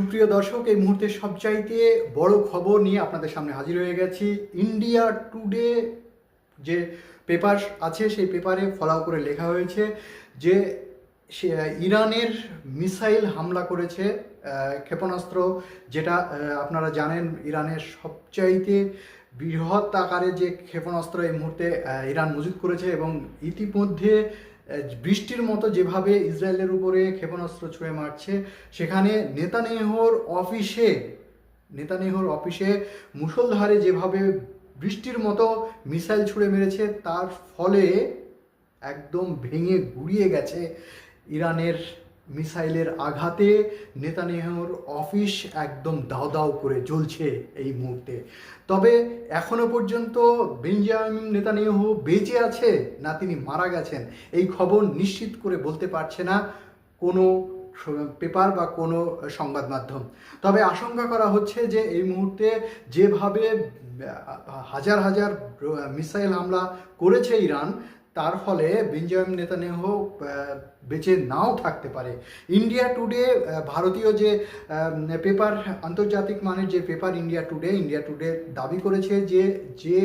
সুপ্রিয় দর্শক, এই মুহূর্তে সবচাইতে বড় খবর নিয়ে আপনাদের সামনে হাজির হয়ে গেছি। ইন্ডিয়া টুডে যে পেপার আছে সেই পেপারে ফলাও করে লেখা হয়েছে যে ইরানের মিসাইল হামলা করেছে, ক্ষেপণাস্ত্র, যেটা আপনারা জানেন ইরানের সবচাইতে বৃহৎ আকারে যে ক্ষেপণাস্ত্র এই মুহূর্তে ইরান মজুত করেছে এবং ইতিমধ্যে বৃষ্টির মতো যেভাবে ইসরায়েলের উপরে ক্ষেপণাস্ত্র ছুঁড়ে মারছে, সেখানে নেতানিয়াহুর অফিসে মুষলধারে যেভাবে বৃষ্টির মতো মিসাইল ছুঁড়ে মেরেছে, তার ফলে একদম ভেঙে গুড়িয়ে গেছে ইরানের মিসাইলের আঘাতে। নেতানিয়াহুর অফিস একদম দাও দাও করে জ্বলছে এই মুহূর্তে। তবে এখনো পর্যন্ত বেঞ্জামিন নেতানিয়াহু বেঁচে আছে না তিনি মারা গেছেন, এই খবর নিশ্চিত করে বলতে পারছে না কোনো পেপার বা কোনো সংবাদ মাধ্যম। তবে আশঙ্কা করা হচ্ছে যে এই মুহূর্তে যেভাবে হাজার হাজার মিসাইল হামলা করেছে ইরান, তার ফলে বেঞ্জামিন নেতানিয়াহু বেঁচে নাও থাকতে পারে। ইন্ডিয়া টুডে, ভারতীয় যে পেপার, আন্তর্জাতিক মানের যে পেপার ইন্ডিয়া টুডে দাবি করেছে যে যে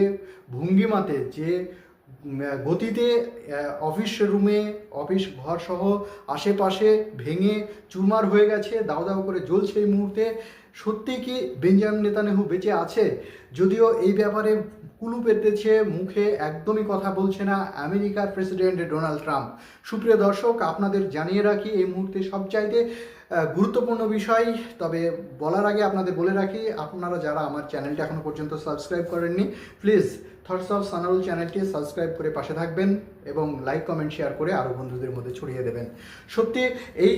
ভঙ্গিমাতে, যে গতিতে অফিস রুমে, অফিস ঘর সহ আশেপাশে ভেঙে চুরমার হয়ে গেছে, দাও দাও করে জ্বলছে এই মুহূর্তে, সত্যি কি বেঞ্জামিন নেতানিয়াহু বেঁচে আছে? যদিও এই ব্যাপারে কুলু পেতেছে, মুখে একদমই কথা বলছে না আমেরিকার প্রেসিডেন্ট ডোনাল্ড ট্রাম্প। সুপ্রিয় দর্শক, আপনাদের জানিয়ে রাখি এই মুহূর্তে সবচাইতে গুরুত্বপূর্ণ বিষয়। তবে বলার আগে আপনাদের বলে রাখি, আপনারা যারা আমার চ্যানেলটা এখনো পর্যন্ত সাবস্ক্রাইব করেননি, প্লিজ থটস অফ সানারুল চ্যানেলটি সাবস্ক্রাইব করে পাশে থাকবেন এবং লাইক, কমেন্ট, শেয়ার করে আরও বন্ধুদের মধ্যে ছড়িয়ে দেবেন। সত্যি এই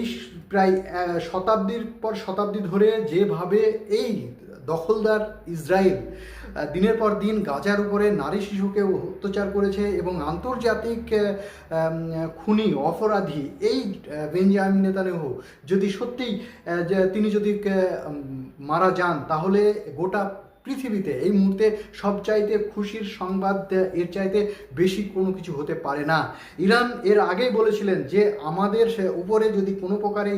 প্রায় শতাব্দীর পর শতাব্দী ধরে যেভাবে এই দখলদার ইসরায়েল দিনের পর দিন গাজার উপরে নারী শিশুকে অত্যাচার করেছে এবং আন্তর্জাতিক খুনি অপরাধী এই বেঞ্জামিন নেতানিয়াহু যদি সত্যিই তিনি যদি মারা যান, তাহলে গোটা পৃথিবীতে এই মুহূর্তে সবচাইতে খুশির সংবাদ এর চাইতে বেশি কোনো কিছু হতে পারে না। ইরান এর আগেই বলেছিলেন যে আমাদের উপরে যদি কোনো প্রকারে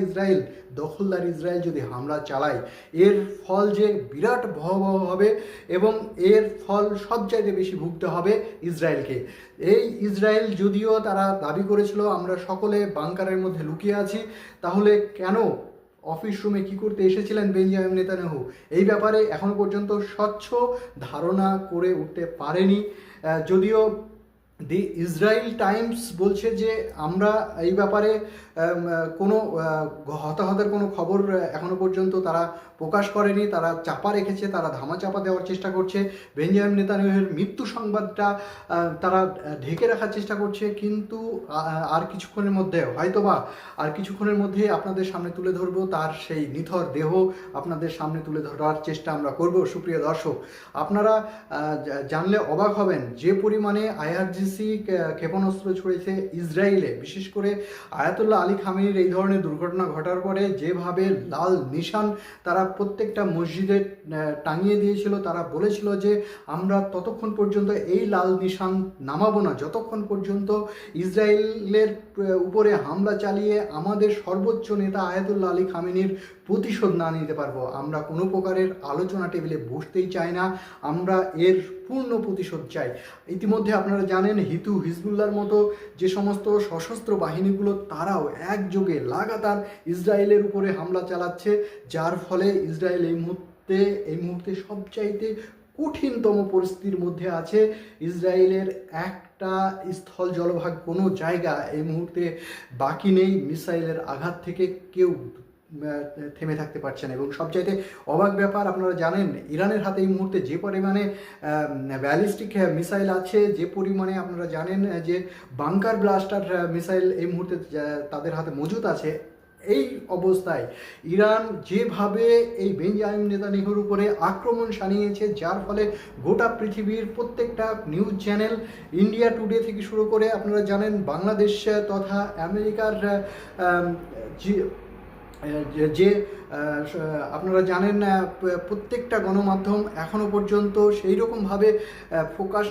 দখলদার ইসরায়েল যদি হামলা চালায়, এর ফল যে বিরাট ভয়াবহ হবে এবং এর ফল সবচাইতে বেশি ভুগতে হবে ইসরায়েলকে। এই ইসরায়েল যদিও তারা দাবি করেছিল আমরা সকলে বাংকারের মধ্যে লুকিয়ে আছি, তাহলে কেন অফিস রুমে কী করতে এসেছিলেন বেঞ্জামিন নেতানিয়াহু, এই ব্যাপারে এখনো পর্যন্ত স্বচ্ছ ধারণা করে উঠতে পারেনি। যদিও দি ইসরায়েল টাইমস বলছে যে আমরা এই ব্যাপারে কোনো হতাহতের কোনো খবর এখনো পর্যন্ত তারা প্রকাশ করেনি, তারা চাপা রেখেছে, তারা ধামাচাপা দেওয়ার চেষ্টা করছে। বেঞ্জামিন নেতানিয়াহুর মৃত্যু সংবাদটা তারা ঢেকে রাখার চেষ্টা করছে, কিন্তু আর কিছুক্ষণের মধ্যে আপনাদের সামনে তুলে ধরবো তার সেই নিথর দেহ, আপনাদের সামনে তুলে ধরার চেষ্টা আমরা করব। সুপ্রিয় দর্শক, আপনারা জানলে অবাক হবেন যে পরিমাণে আইআরজিসি ক্ষেপণাস্ত্র ছড়েছে ইসরায়েলে, বিশেষ করে আয়াতুল্লাহ আলী খামেনির এই ধরনের দুর্ঘটনা ঘটার পরে যেভাবে লাল নিশান তারা প্রত্যেকটা মসজিদে টাঙিয়ে দিয়েছিল। তারা বলেছিল যে আমরা ততক্ষণ পর্যন্ত এই লাল নিশান নামাবো না যতক্ষণ পর্যন্ত ইসরায়েলের উপরে হামলা চালিয়ে আমাদের সর্বোচ্চ নেতা আয়াতুল্লাহ আলী খামেনির প্রতিশোধ না নিতে পারবো। আমরা কোনো প্রকারের আলোচনা টেবিলে বসতেই চাই না, আমরা এর পূর্ণ প্রতিশোধ চাই। ইতিমধ্যে আপনারা জানেন হিজবুল্লাহর মতো যে সমস্ত সশস্ত্র বাহিনীগুলো, তারাও একযোগে লাগাতার ইসরায়েলের উপরে হামলা চালাচ্ছে, যার ফলে ইসরায়েল এই মুহূর্তে সবচাইতে কঠিনতম পরিস্থিতির মধ্যে আছে। ইসরায়েলের একটা স্থল জলভাগ কোনো জায়গা এই মুহূর্তে বাকি নেই, মিসাইলের আঘাত থেকে কেউ থেমে থাকতে পারছে না। এবং সবচাইতে অবাক ব্যাপার, আপনারা জানেন ইরানের হাতে এই মুহূর্তে যে পরিমাণে ব্যালিস্টিক মিসাইল আছে, যে পরিমাণে আপনারা জানেন যে বাংকার ব্লাস্টার মিসাইল এই মুহূর্তে তাদের হাতে মজুদ আছে। এই অবস্থায় ইরান যেভাবে এই বেঞ্জামিন নেতানিয়াহুর উপরে আক্রমণ শানিয়েছে, যার ফলে গোটা পৃথিবীর প্রত্যেকটা নিউজ চ্যানেল, ইন্ডিয়া টুডে থেকে শুরু করে আপনারা জানেন বাংলাদেশ তথা আমেরিকার যে আপনারা জানেন প্রত্যেকটা গণমাধ্যম এখনও পর্যন্ত সেই রকমভাবে প্রকাশ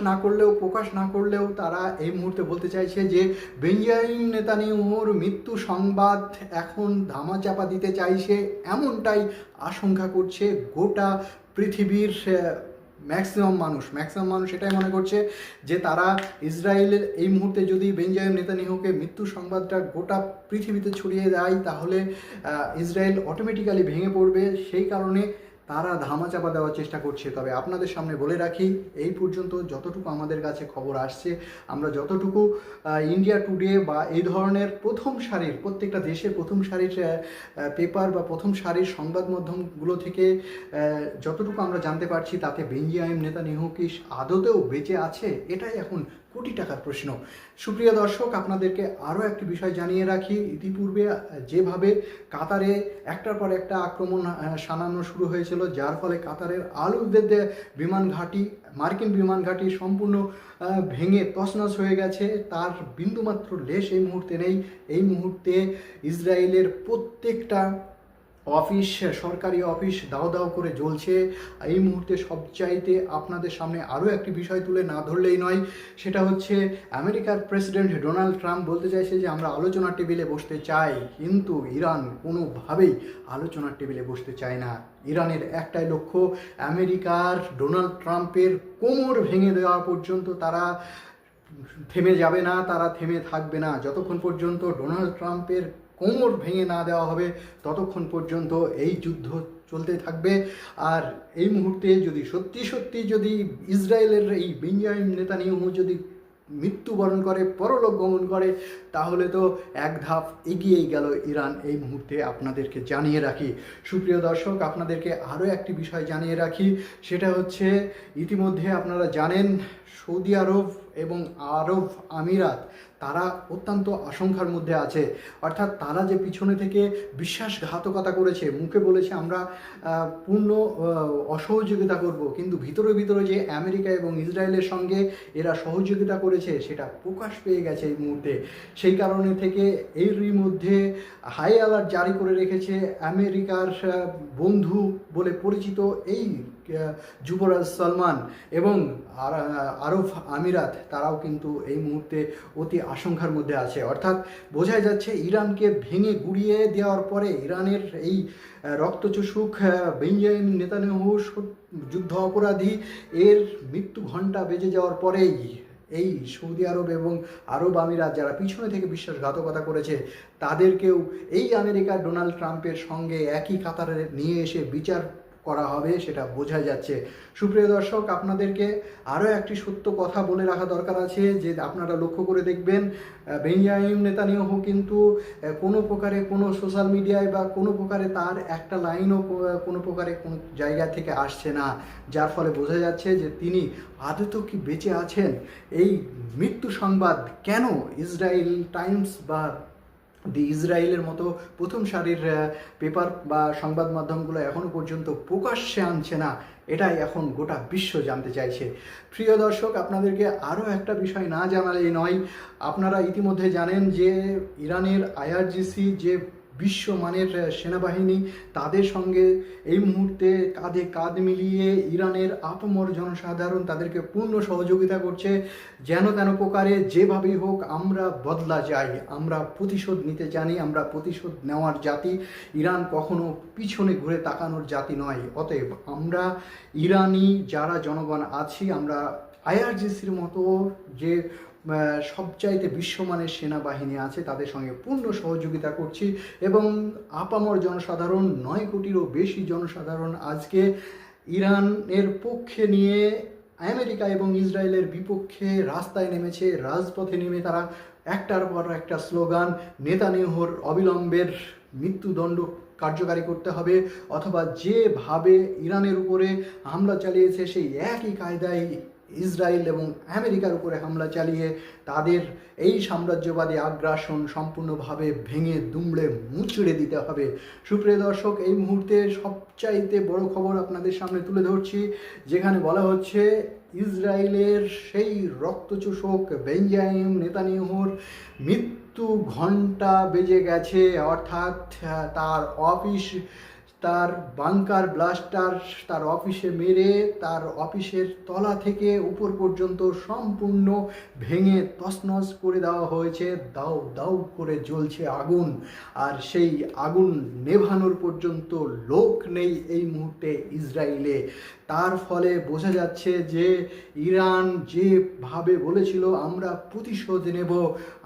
না করলেও তারা এই মুহূর্তে বলতে চাইছে যে বেঞ্জামিন নেতানিয়াহুর মৃত্যু সংবাদ এখন ধামাচাপা দিতে চাইছে, এমনটাই আশঙ্কা করছে গোটা পৃথিবীর ম্যাক্সিমাম মানুষ এটাই মনে করছে যে তারা ইসরায়েলের এই মুহূর্তে যদি বেঞ্জামিন নেতানিয়াহুকে মৃত্যু সংবাদটা গোটা পৃথিবীতে ছড়িয়ে দেয় তাহলে ইসরায়েল অটোমেটিক্যালি ভেঙে পড়বে, সেই কারণে তারা ধামাচাপা দেওয়ার চেষ্টা করছে। তবে আপনাদের সামনে বলে রাখি, এই পর্যন্ত যতটুকু আমাদের কাছে খবর আসছে, আমরা যতটুকু ইন্ডিয়া টুডে বা এই ধরনের প্রথম সারির প্রত্যেকটা দেশের প্রথম সারির পেপার বা প্রথম সারির সংবাদ মাধ্যমগুলো থেকে যতটুকু আমরা জানতে পারছি, তাতে বেঞ্জামিন নেতানিয়াহু কি আদতেও বেঁচে আছে, এটাই এখন কোটি টাকার প্রশ্ন। সুপ্রিয় দর্শক, আপনাদেরকে আরও একটি বিষয় জানিয়ে রাখি, ইতিপূর্বে যেভাবে কাতারে একটার পর একটা আক্রমণ শানানো শুরু হয়েছিল, যার ফলে কাতারের আল উদেদ বিমান ঘাঁটি, মার্কিন বিমান ঘাঁটি সম্পূর্ণ ভেঙে তছনছ হয়ে গেছে, তার বিন্দুমাত্র লেশ এই মুহূর্তে নেই। এই মুহূর্তে ইসরায়েলের প্রত্যেকটা অফিস, সরকারি অফিস দাও দাও করে জ্বলছে। এই মুহূর্তে সবচাইতে আপনাদের সামনে আরও একটি বিষয় তুলে না ধরলেই নয়, সেটা হচ্ছে আমেরিকার প্রেসিডেন্ট ডোনাল্ড ট্রাম্প বলতে চাইছে যে আমরা আলোচনার টেবিলে বসতে চাই, কিন্তু ইরান কোনোভাবেই আলোচনার টেবিলে বসতে চায় না। ইরানের একটাই লক্ষ্য, আমেরিকার ডোনাল্ড ট্রাম্পের কোমর ভেঙে দেওয়া পর্যন্ত তারা থেমে যাবে না, তারা থেমে থাকবে না। যতক্ষণ পর্যন্ত ডোনাল্ড ট্রাম্পের কোমর ভেঙে না দেওয়া হবে ততক্ষণ পর্যন্ত এই যুদ্ধ চলতে থাকবে। আর এই মুহূর্তে যদি সত্যি যদি ইসরায়েলের এই বেঞ্জামিন নেতানিয়াহু যদি মৃত্যুবরণ করে, পরলোক গমন করে, তাহলে তো এক ধাপ এগিয়েই গেল ইরান। এই মুহূর্তে আপনাদেরকে জানিয়ে রাখি সুপ্রিয় দর্শক, আপনাদেরকে আরও একটি বিষয় জানিয়ে রাখি, সেটা হচ্ছে ইতিমধ্যে আপনারা জানেন সৌদি আরব এবং আরব আমিরাত তারা অত্যন্ত আশঙ্কার মধ্যে আছে। অর্থাৎ তারা যে পিছনে থেকে বিশ্বাসঘাতকতা করেছে, মুখে বলেছে আমরা পূর্ণ অসহযোগিতা করব, কিন্তু ভিতরে ভিতরে যে আমেরিকা এবং ইসরায়েলের সঙ্গে এরা সহযোগিতা করেছে সেটা প্রকাশ পেয়ে গেছে এই মুহূর্তে। সেই কারণে থেকে এরই মধ্যে হাই অ্যালার্ট জারি করে রেখেছে আমেরিকার বন্ধু বলে পরিচিত এই যুবরাজ সালমান এবং আরব আমিরাত, তারাও কিন্তু এই মুহূর্তে অতি আশঙ্কার মধ্যে আছে। অর্থাৎ বোঝাই যাচ্ছে ইরানকে ভেঙে গুড়িয়ে দেওয়ার পরে ইরানের এই রক্তচোষক বেঞ্জামিন নেতানিয়াহু যুদ্ধ অপরাধী এর মৃত্যু ঘণ্টা বেজে যাওয়ার পরেই এই সৌদি আরব এবং আরব আমিরাত যারা পিছনে থেকে বিশ্বাসঘাতকতা করেছে, তাদেরকেও এই আমেরিকার ডোনাল্ড ট্রাম্পের সঙ্গে একই কাতারে নিয়ে এসে বিচার করা হবে, সেটা বোঝা যাচ্ছে। সুপ্রিয় দর্শক, আপনাদেরকে আরও একটি সত্য কথা বলে রাখা দরকার আছে, যে আপনারা লক্ষ্য করে দেখবেন বেঞ্জামিন নেতানিয়াহু কিন্তু কোনো প্রকারে কোনো সোশ্যাল মিডিয়ায় বা কোনো প্রকারে তার একটা লাইনও কোনো প্রকারে কোনো জায়গা থেকে আসছে না, যার ফলে বোঝা যাচ্ছে যে তিনি আদতেও কি বেঁচে আছেন। এই মৃত্যু সংবাদ কেন ইসরায়েল টাইমস বা ইসরায়েলের মতো প্রথম সারির পেপার বা সংবাদ মাধ্যমগুলো এখনও পর্যন্ত প্রকাশ্যে আনছে না, এটাই এখন গোটা বিশ্ব জানতে চাইছে। প্রিয় দর্শক, আপনাদেরকে আরও একটা বিষয় না জানালেই নয়, আপনারা ইতিমধ্যে জানেন যে ইরানের আইআরজিসি যে বিশ্বমানের সেনাবাহিনী, তাদের সঙ্গে এই মুহূর্তে কাঁধে কাঁধ মিলিয়ে ইরানের আপামর জনসাধারণ তাদেরকে পূর্ণ সহযোগিতা করছে। যেন তেন প্রকারে যেভাবেই হোক আমরা বদলা যাই, আমরা প্রতিশোধ নিতে জানি, আমরা প্রতিশোধ নেওয়ার জাতি। ইরান কখনো পিছনে ঘুরে তাকানোর জাতি নয়। অতএব আমরা ইরানি যারা জনগণ আছি, আমরা আইআরজিসির মতো যে সবচাইতে বিশ্বমানের সেনাবাহিনী আছে তাদের সঙ্গে পূর্ণ সহযোগিতা করছি এবং আপামর জনসাধারণ 9 কোটিরও বেশি জনসাধারণ আজকে ইরানের পক্ষে নিয়ে আমেরিকা এবং ইসরায়েলের বিপক্ষে রাস্তায় নেমেছে। রাজপথে নেমে তারা একটার পর একটা স্লোগান, নেতানিয়াহুর অবিলম্বের মৃত্যুদণ্ড কার্যকারী করতে হবে, অথবা যেভাবে ইরানের উপরে হামলা চালিয়েছে সেই একই কায়দায় ইসরায়েল এবং আমেরিকার উপরে হামলা চালিয়ে তাদের এই সাম্রাজ্যবাদী আগ্রাসন সম্পূর্ণভাবে ভেঙে দুমড়ে মুচড়ে দিতে হবে। সুপ্রিয় দর্শক, এই মুহূর্তে সবচাইতে বড় খবর আপনাদের সামনে তুলে ধরছি, যেখানে বলা হচ্ছে ইসরায়েলের সেই রক্তচোষক বেঞ্জামিন নেতানিয়াহুর মৃত্যু মৃত্যু ঘণ্টা বেজে গেছে, অর্থাৎ তার অফিস, তার বাংকার ব্লাস্টার তার অফিসে মেরে তার অফিসের তলা থেকে উপর পর্যন্ত সম্পূর্ণ ভেঙে তছনছ করে দেওয়া হয়েছে। দাউ দাউ করে জ্বলছে আগুন, আর সেই আগুন নেভানোর পর্যন্ত লোক নেই এই মুহূর্তে ইসরায়েলে। তার ফলে বোঝা যাচ্ছে যে ইরান যেভাবে বলেছিল আমরা প্রতিশোধ নেব,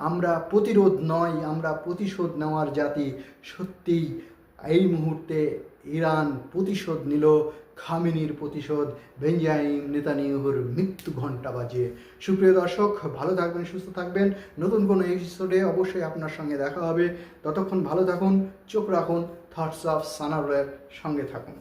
আমরা প্রতিরোধ নয়, আমরা প্রতিশোধ নেওয়ার জাতি, সত্যিই এই মুহূর্তে ইরান প্রতিশোধ নিল, খামেনির প্রতিশোধ, বেঞ্জামিন নেতানিয়াহুর মৃত্যু ঘণ্টা বাজিয়ে। সুপ্রিয় দর্শক, ভালো থাকবেন, সুস্থ থাকবেন। নতুন কোনো এপিসোডে অবশ্যই আপনার সঙ্গে দেখা হবে। ততক্ষণ ভালো থাকুন, চোখ রাখুন থটস অফ সানারের সঙ্গে থাকুন।